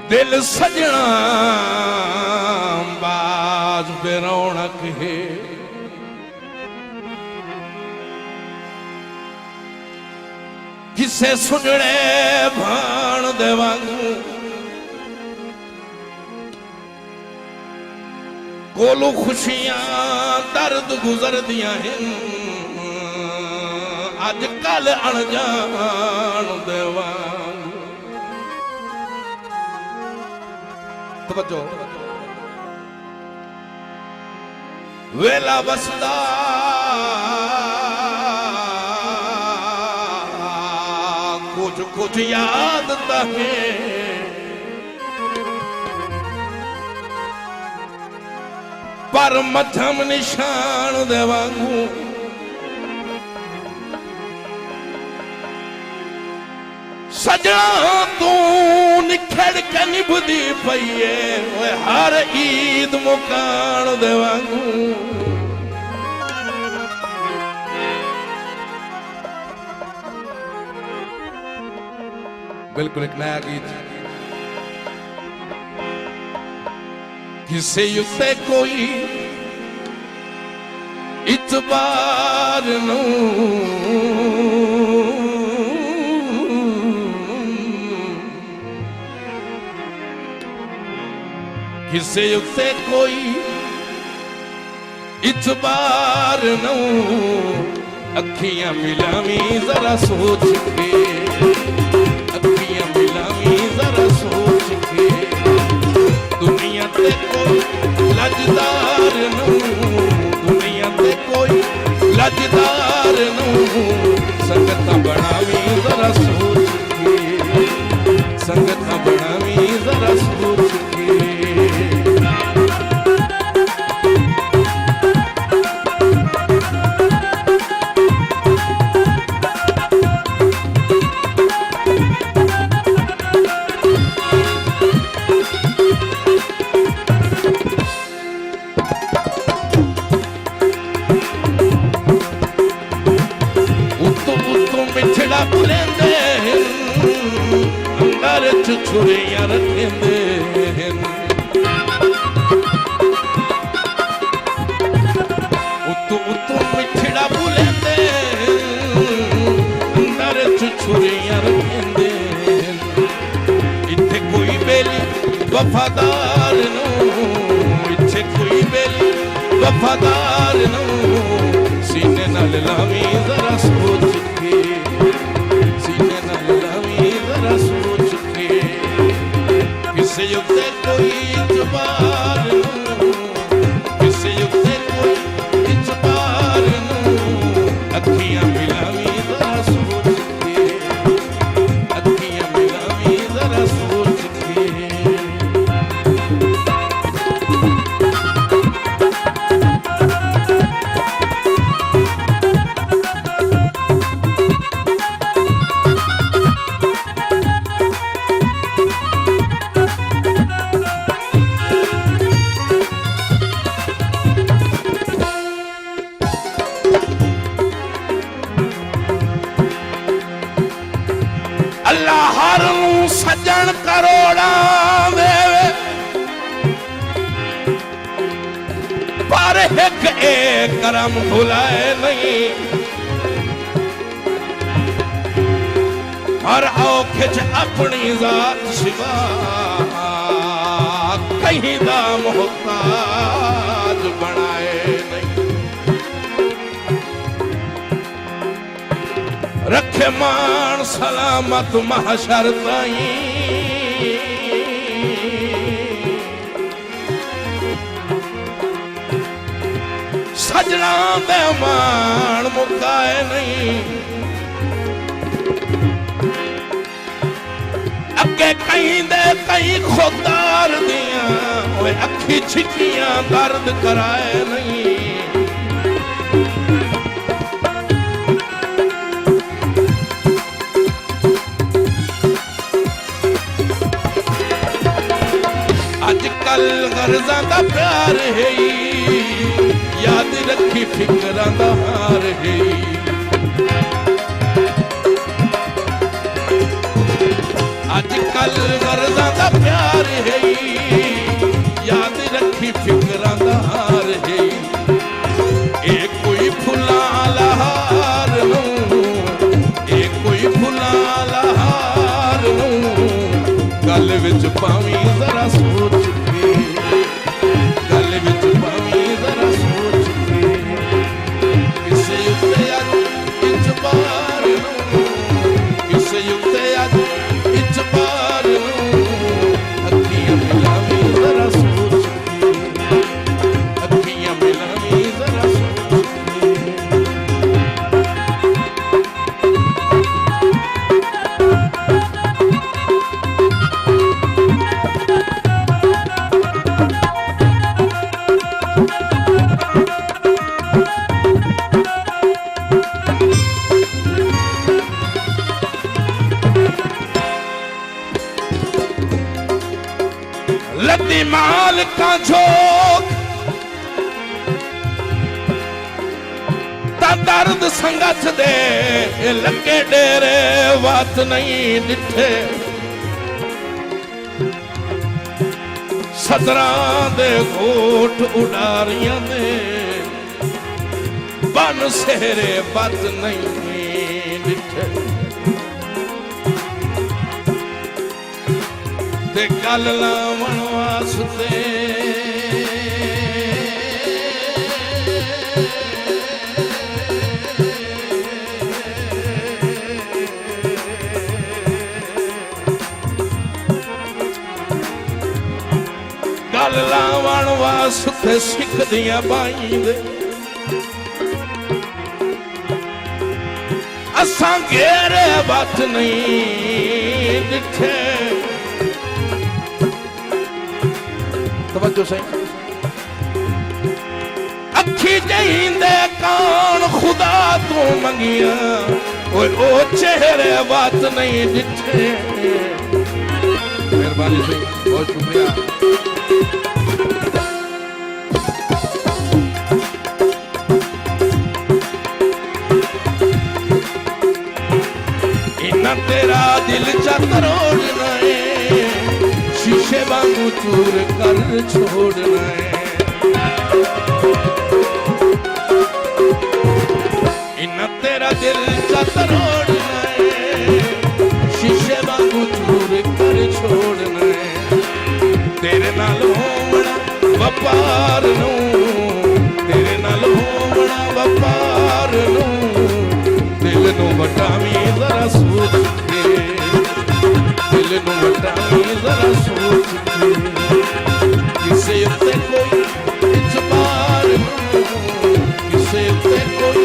दिल सजना बाज पे रौनक है किसे सुजड़े भाण दे वांगू कोलू खुशियां दर्द गुजर दिया हैं अज कल अनजान दे वांगू तवज्जो वेला बसदा कुछ कुछ याद तहे पर मध्यम निशान दे वांगू सजना तू निखड़ के निभदी पईए हर ईद मुकान दे वांगू बिल्कुल एक नया गीत किसे युते कोई इतबार नू किसे युते कोई इतबार नू अखियां मिलावी जरा सोच के अखियां मिलावी जरा सोच के दुनिया ते कोई लजदार नू दुनिया ते कोई लजदार नू संगत बनावी जरा सोच के संगत बनावी जरा सोच के मिठड़ा बुलेंदे अंदर छुरियां रखेंदे उतू उतू मिठड़ा बुलेंदे अंदर छुरियां रखेंदे इत्थे कोई बेली वफादार नू इत्थे कोई बेली वफादार नू सीने नाल लावी जरा सोच सीने नाल लावी जरा सोच के किसे युक्ते कोई इतबार नू किसे युक्ते कोई इतबार नू अखियां मिलावी जरा सोच के अखियां मिलावी जरा सोच के अल्लाह हर नू सज्जन करोड़ा देवे पर एक एक करम भुलाए नहीं हर औखे च अपनी जात सिवा कहीं दा मोहताज बनाए नहीं रखे मान सलामत महशर ताई सजना दे मान मुकाए नहीं अगे कहीं दे कहीं खुदार दिया अखी छिकियां दर्द कराए नहीं अजकल गर्जा का प्यार है याद रखी फिक्रां दा हार है अजकल गर्जा का प्यार है, याद रखी फिक्रां दा हार है। ए कोई फुलां वाला हार नूं, ए कोई फुलां वाला हार नूं गल विच पावीं जरा सोच के, गल विच पावीं जरा सोच के। किसे उत्ते अज इतबार नूं, किसे उत्ते अज इतबार नूं अखियां मिलावीं जरा सोच के, अखियां मिलावीं जरा सोच के। लद्दी माल का झोंक ता दर्द संगत दे लगे डेरे वात नहीं डिठे। सदरां दे गोठ उडारियां दे बन सेरे बत नहीं डिठे। ते गल लावण वास्ते गल लावण वास्ते सिखदियां बाईं दे असां घेरे बत नहीं डिठे। तवज्जो सही। अखी जहींदे कान खुदा तू मंगिया, ओए ओ चेहरे बात नहीं डिठे। मेहरबानी सही, बहुत शुक्रिया। इन्ना तेरा दिल चा तरोड़ना है, शीशे वांगू चूर कर छोड़ना है। इन्ना तेरा दिल चा तरोड़ना है, शीशे वांगू चूर कर छोड़ना है। तेरे नाल होवना वपार नूं, तेरे नाल होवना वपार नूं दिल नूं वटावीं जरा सोच के, दिल नूं वटावीं जरा सोच के। किसे उत्ते कोई इतबार नूं, किसे उत्ते कोई